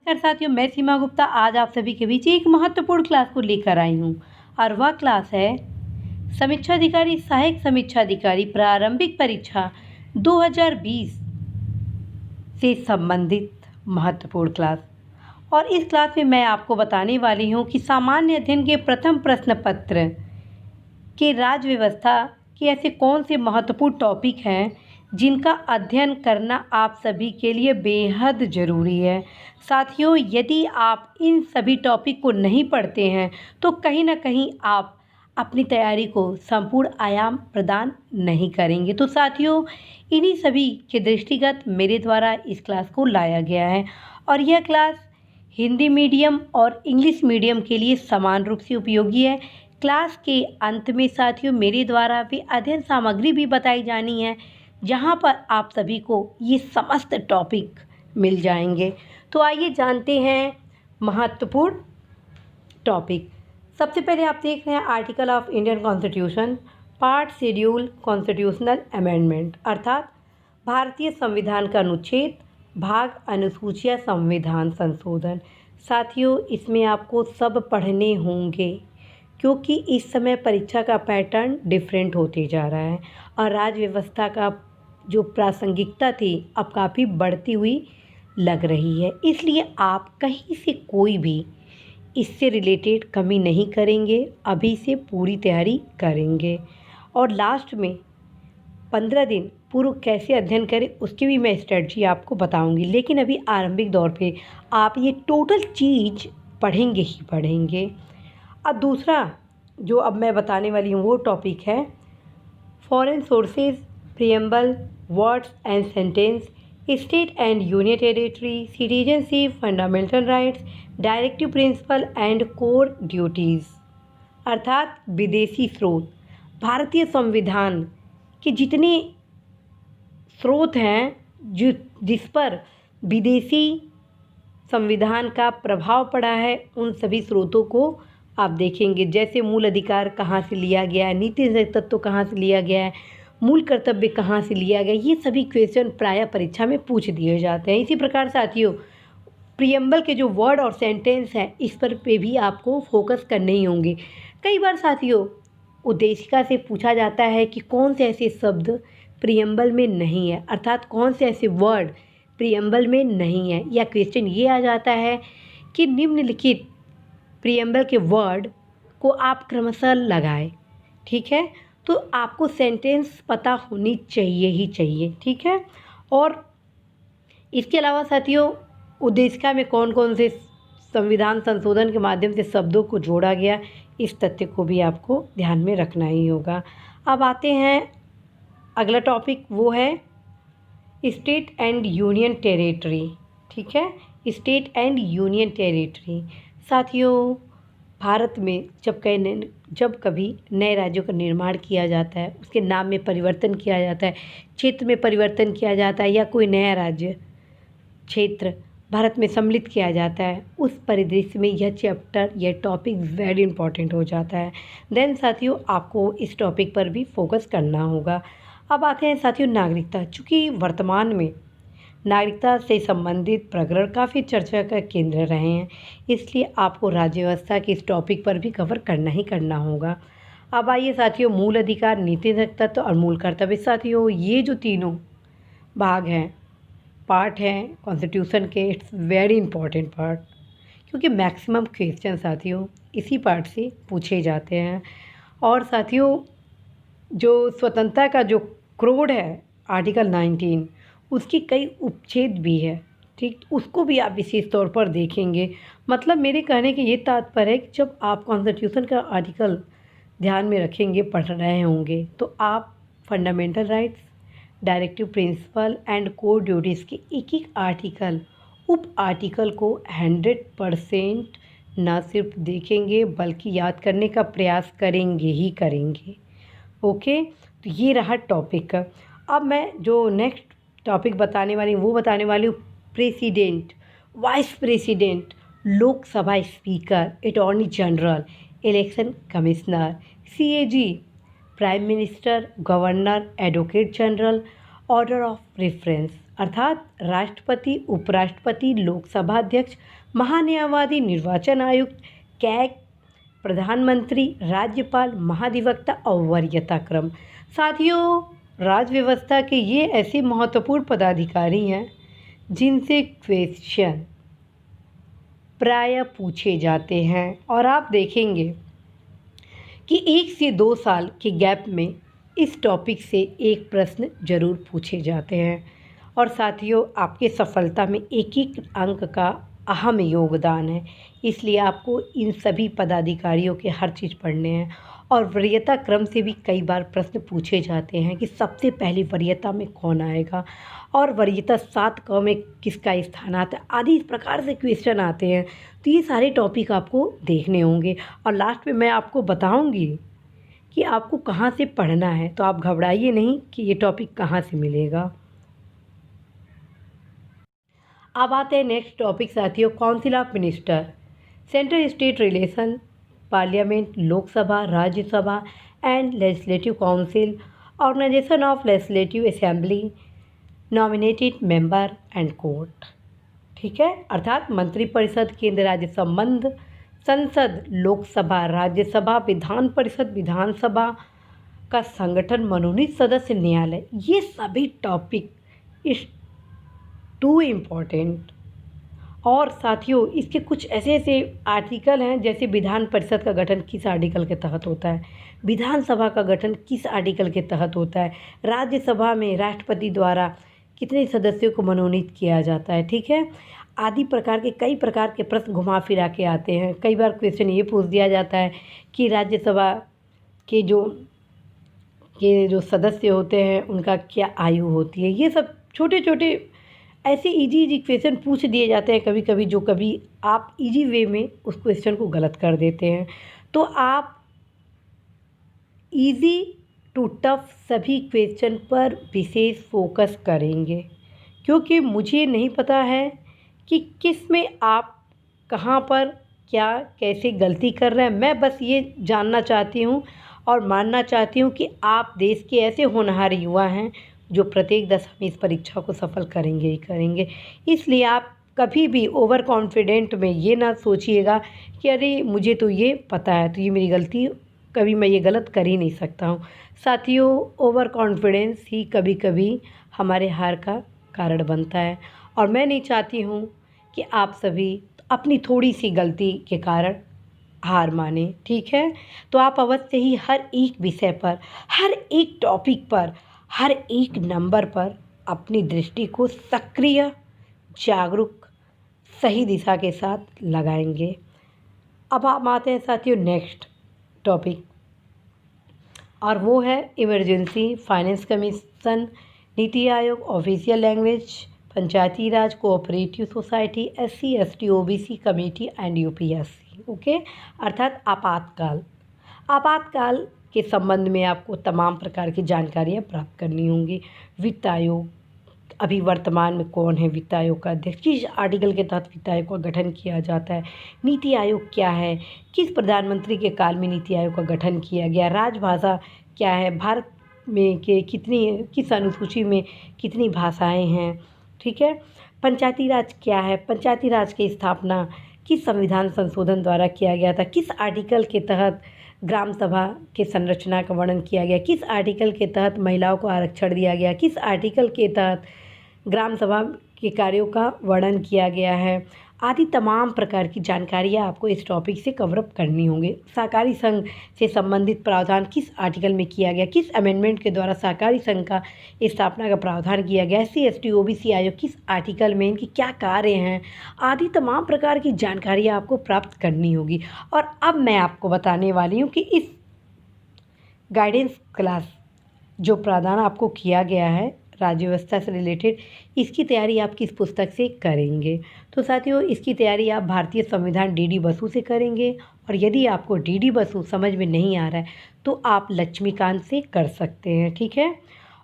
नमस्कार साथियों, मैं सीमा गुप्ता आज आप सभी के बीच एक महत्वपूर्ण क्लास को लेकर आई हूँ और वह क्लास है समीक्षा अधिकारी सहायक समीक्षा अधिकारी प्रारंभिक परीक्षा 2020 से संबंधित महत्वपूर्ण क्लास। और इस क्लास में मैं आपको बताने वाली हूँ कि सामान्य अध्ययन के प्रथम प्रश्न पत्र कि राज्य व्यवस्था के ऐसे कौन से महत्वपूर्ण टॉपिक हैं जिनका अध्ययन करना आप सभी के लिए बेहद ज़रूरी है। साथियों, यदि आप इन सभी टॉपिक को नहीं पढ़ते हैं तो कहीं ना कहीं आप अपनी तैयारी को संपूर्ण आयाम प्रदान नहीं करेंगे। तो साथियों, इन्हीं सभी के दृष्टिगत मेरे द्वारा इस क्लास को लाया गया है और यह क्लास हिंदी मीडियम और इंग्लिश मीडियम के लिए समान रूप से उपयोगी है। क्लास के अंत में साथियों मेरे द्वारा भी अध्ययन सामग्री भी बताई जानी है जहां पर आप सभी को ये समस्त टॉपिक मिल जाएंगे। तो आइए जानते हैं महत्वपूर्ण टॉपिक। सबसे पहले आप देख रहे हैं article of Indian constitution, part schedule constitutional amendment, अर्थात भारतीय संविधान का अनुच्छेद, भाग अनुसूचियाँ संविधान संशोधन। साथियों, इसमें आपको सब पढ़ने होंगे क्योंकि इस समय परीक्षा का पैटर्न डिफरेंट होते जा रहा है और राज्य व्यवस्था का जो प्रासंगिकता थी अब काफ़ी बढ़ती हुई लग रही है। इसलिए आप कहीं से कोई भी इससे रिलेटेड कमी नहीं करेंगे, अभी से पूरी तैयारी करेंगे और लास्ट में 15 दिन पूर्व कैसे अध्ययन करें उसकी भी मैं स्ट्रेटजी आपको बताऊंगी। लेकिन अभी आरंभिक दौर पे आप ये टोटल चीज़ पढ़ेंगे ही पढ़ेंगे। अब दूसरा जो अब मैं बताने वाली हूँ वो टॉपिक है foreign sources, preamble, words and sentence, state and union territory, citizenship, fundamental rights, directive principle and core duties, अर्थात विदेशी स्रोत। भारतीय संविधान के जितने स्रोत हैं जिस पर विदेशी संविधान का प्रभाव पड़ा है उन सभी स्रोतों को आप देखेंगे। जैसे मूल अधिकार कहाँ से लिया गया है, नीति तत्व कहाँ से लिया गया है, मूल कर्तव्य कहाँ से लिया गया, ये सभी क्वेश्चन प्रायः परीक्षा में पूछ दिए जाते हैं। इसी प्रकार साथियों प्रियम्बल के जो वर्ड और सेंटेंस हैं इस पर भी आपको फोकस करने ही होंगे। कई बार साथियों उद्देशिका से पूछा जाता है कि कौन से ऐसे शब्द प्रियम्बल में नहीं है, अर्थात कौन से ऐसे वर्ड प्रियम्बल में नहीं है, या क्वेश्चन ये आ जाता है कि निम्नलिखित प्रियम्बल के वर्ड को आप क्रमशः लगाएं। ठीक है, तो आपको सेंटेंस पता होनी चाहिए ही चाहिए। ठीक है, और इसके अलावा साथियों उद्देशिका में कौन कौन से संविधान संशोधन के माध्यम से शब्दों को जोड़ा गया इस तथ्य को भी आपको ध्यान में रखना ही होगा। अब आते हैं अगला टॉपिक, वो है स्टेट एंड यूनियन टेरिटरी। ठीक है, स्टेट एंड यूनियन टेरिटरी। साथियों भारत में जब कभी नए राज्यों का निर्माण किया जाता है, उसके नाम में परिवर्तन किया जाता है, क्षेत्र में परिवर्तन किया जाता है या कोई नया राज्य क्षेत्र भारत में सम्मिलित किया जाता है, उस परिदृश्य में यह चैप्टर यह टॉपिक वेरी इंपॉर्टेंट हो जाता है। देन साथियों आपको इस टॉपिक पर भी फोकस करना होगा। अब आते हैं साथियों नागरिकता। चूँकि वर्तमान में नागरिकता से संबंधित प्रकरण काफ़ी चर्चा का केंद्र रहे हैं, इसलिए आपको राज्य व्यवस्था के इस टॉपिक पर भी कवर करना ही करना होगा। अब आइए साथियों मूल अधिकार, नीति तत्व और मूल कर्तव्य। साथियों ये जो तीनों भाग हैं, पार्ट हैं कॉन्स्टिट्यूशन के, इट्स वेरी इंपॉर्टेंट पार्ट क्योंकि मैक्सिमम क्वेश्चन साथियों इसी पार्ट से पूछे जाते हैं। और साथियों जो स्वतंत्रता का जो क्रोड है आर्टिकल 19 उसकी कई उपच्छेद भी है। ठीक, उसको भी आप विशेष तौर पर देखेंगे। मतलब मेरे कहने के ये तात्पर्य है कि जब आप कॉन्स्टिट्यूशन का आर्टिकल ध्यान में रखेंगे, पढ़ रहे होंगे, तो आप fundamental rights, directive principle and core duties के एक एक आर्टिकल उप आर्टिकल को 100% न सिर्फ देखेंगे बल्कि याद करने का प्रयास करेंगे ही करेंगे। ओके, तो ये रहा टॉपिक। अब मैं जो नेक्स्ट टॉपिक बताने वाली हूँ वो बताने वाली हूँ president, vice president, Lok Sabha speaker, attorney general, election commissioner, CAG, prime minister, governor, advocate general, order of preference, अर्थात राष्ट्रपति, उपराष्ट्रपति, लोकसभा अध्यक्ष, महान्यायवादी, निर्वाचन आयुक्त, कैग, प्रधानमंत्री, राज्यपाल, महाधिवक्ता और वरीयता क्रम। साथियों, राज्य व्यवस्था के ये ऐसे महत्वपूर्ण पदाधिकारी हैं जिनसे क्वेश्चन प्रायः पूछे जाते हैं और आप देखेंगे कि 1 से 2 साल के गैप में इस टॉपिक से एक प्रश्न जरूर पूछे जाते हैं। और साथियों, आपके सफलता में एक एक अंक का अहम योगदान है, इसलिए आपको इन सभी पदाधिकारियों के हर चीज़ पढ़ने हैं। और वरीयता क्रम से भी कई बार प्रश्न पूछे जाते हैं कि सबसे पहले वरीयता में कौन आएगा और वरीयता 7 क में किसका स्थान आता है, आदि इस प्रकार से क्वेश्चन आते हैं। तो ये सारे टॉपिक आपको देखने होंगे और लास्ट में मैं आपको बताऊंगी कि आपको कहाँ से पढ़ना है, तो आप घबराइए नहीं कि ये टॉपिक कहाँ से मिलेगा। अब आते हैं नेक्स्ट टॉपिक साथियों, council of minister, central state relation, parliament, Lok Sabha, Rajya Sabha and legislative council, organisation of legislative assembly, nominated member and court. ठीक है, अर्थात मंत्रिपरिषद, केंद्र राज्य संबंध, संसद, लोकसभा, राज्यसभा, विधान परिषद, विधानसभा का संगठन, मनोनीत सदस्य, न्यायालय, ये सभी टॉपिक इस टू इम्पॉर्टेंट। और साथियों, इसके कुछ ऐसे ऐसे आर्टिकल हैं, जैसे विधान परिषद का गठन किस आर्टिकल के तहत होता है, विधानसभा का गठन किस आर्टिकल के तहत होता है, राज्यसभा में राष्ट्रपति द्वारा कितने सदस्यों को मनोनीत किया जाता है, ठीक है, आदि प्रकार के कई प्रकार के प्रश्न घुमा फिरा के आते हैं। कई बार क्वेश्चन ये पूछ दिया जाता है कि राज्यसभा के जो सदस्य होते हैं उनका क्या आयु होती है। ये सब छोटे छोटे ऐसे इजी क्वेश्चन पूछ दिए जाते हैं कभी कभी, जो कभी आप इजी वे में उस क्वेश्चन को गलत कर देते हैं। तो आप इजी टू टफ सभी क्वेश्चन पर विशेष फोकस करेंगे, क्योंकि मुझे नहीं पता है कि किस में आप कहाँ पर क्या कैसे गलती कर रहे हैं। मैं बस ये जानना चाहती हूँ और मानना चाहती हूँ कि आप देश के ऐसे होनहार युवा हैं जो प्रत्येक दशा में इस परीक्षा को सफल करेंगे ही करेंगे। इसलिए आप कभी भी ओवर कॉन्फिडेंट में ये ना सोचिएगा कि अरे मुझे तो ये पता है तो ये मेरी गलती, कभी मैं ये गलत कर ही नहीं सकता हूँ। साथियों, ओवर कॉन्फिडेंस ही कभी कभी हमारे हार का कारण बनता है और मैं नहीं चाहती हूँ कि आप सभी अपनी थोड़ी सी गलती के कारण हार माने, ठीक है। तो आप अवश्य ही हर एक विषय पर, हर एक टॉपिक पर, हर एक नंबर पर अपनी दृष्टि को सक्रिय, जागरूक, सही दिशा के साथ लगाएंगे। अब हम आते हैं साथियों नेक्स्ट टॉपिक, और वो है emergency finance commission, NITI Aayog, official language, Panchayati Raj, cooperative society, SC ST OBC committee and UPSC। Okay, अर्थात आपातकाल के संबंध में आपको तमाम प्रकार की जानकारियाँ प्राप्त करनी होंगी। वित्त आयोग अभी वर्तमान में कौन है वित्त आयोग का अध्यक्ष, किस आर्टिकल के तहत वित्त आयोग का गठन किया जाता है, नीति आयोग क्या है, किस प्रधानमंत्री के काल में नीति आयोग का गठन किया गया, राजभाषा क्या है, भारत में के किस अनुसूची में कितनी भाषाएं हैं, ठीक है, पंचायती राज क्या है, पंचायती राज की स्थापना किस संविधान संशोधन द्वारा किया गया था, किस आर्टिकल के तहत ग्राम सभा के संरचना का वर्णन किया गया, किस आर्टिकल के तहत महिलाओं को आरक्षण दिया गया, किस आर्टिकल के तहत ग्राम सभा के कार्यों का वर्णन किया गया है, आदि तमाम प्रकार की जानकारियाँ आपको इस टॉपिक से कवरअप करनी होंगी। सहकारी संघ से संबंधित प्रावधान किस आर्टिकल में किया गया, किस अमेंडमेंट के द्वारा सहकारी संघ का स्थापना का प्रावधान किया गया, SC ST OBC आयोग किस आर्टिकल में, इनके क्या कार्य हैं, आदि तमाम प्रकार की जानकारियाँ आपको प्राप्त करनी होगी। और अब मैं आपको बताने वाली हूँ कि इस गाइडेंस क्लास जो प्रावधान आपको किया गया है राज्य व्यवस्था से रिलेटेड, इसकी तैयारी आप किस पुस्तक से करेंगे। तो साथियों, इसकी तैयारी आप भारतीय संविधान DD बसु से करेंगे, और यदि आपको DD बसु समझ में नहीं आ रहा है तो आप लक्ष्मीकांत से कर सकते हैं, ठीक है।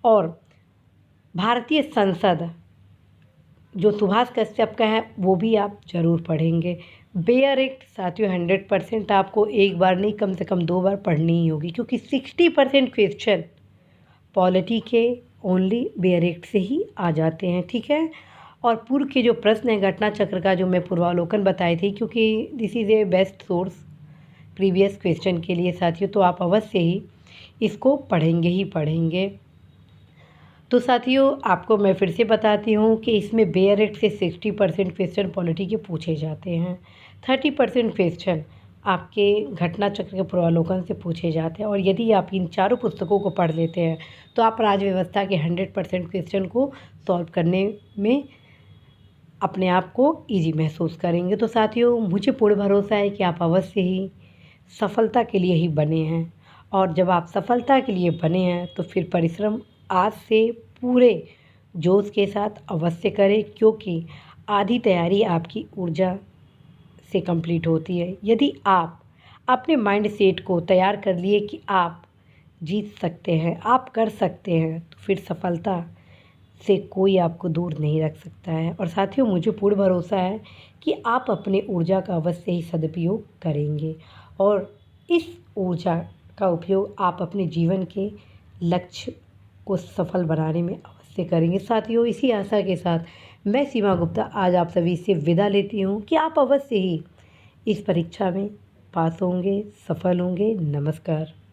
और भारतीय संसद जो सुभाष कश्यप का है वो भी आप ज़रूर पढ़ेंगे। बेयर एक्ट साथियों 100% आपको एक बार नहीं कम से कम 2 बार पढ़नी ही होगी, क्योंकि 60% क्वेश्चन पॉलिटी के, ओनली बेयरेक्ट से ही आ जाते हैं, ठीक है। और पूर्व के जो प्रश्न हैं घटना चक्र का, जो मैं पूर्वावलोकन बताई थी, क्योंकि this is a best source previous question के लिए साथियों, तो आप अवश्य ही इसको पढ़ेंगे ही पढ़ेंगे। तो साथियों आपको मैं फिर से बताती हूँ कि इसमें बेयरेक्ट से 60% क्वेश्चन पॉलिटी के पूछे जाते हैं, 30% क्वेश्चन आपके घटना चक्र के पूर्वावलोकन से पूछे जाते हैं। और यदि आप इन चारों पुस्तकों को पढ़ लेते हैं तो आप राज्य व्यवस्था के 100% क्वेश्चन को सॉल्व करने में अपने आप को ईजी महसूस करेंगे। तो साथियों मुझे पूर्ण भरोसा है कि आप अवश्य ही सफलता के लिए ही बने हैं, और जब आप सफलता के लिए बने हैं तो फिर परिश्रम आज से पूरे जोश के साथ अवश्य करें, क्योंकि आधी तैयारी आपकी ऊर्जा से कंप्लीट होती है। यदि आप अपने माइंड सेट को तैयार कर लिए कि आप जीत सकते हैं, आप कर सकते हैं, तो फिर सफलता से कोई आपको दूर नहीं रख सकता है। और साथियों मुझे पूर्ण भरोसा है कि आप अपने ऊर्जा का अवश्य ही सदुपयोग करेंगे, और इस ऊर्जा का उपयोग आप अपने जीवन के लक्ष्य को सफल बनाने में अवश्य करेंगे। साथियों इसी आशा के साथ मैं सीमा गुप्ता आज आप सभी से विदा लेती हूँ कि आप अवश्य ही इस परीक्षा में पास होंगे, सफल होंगे। नमस्कार।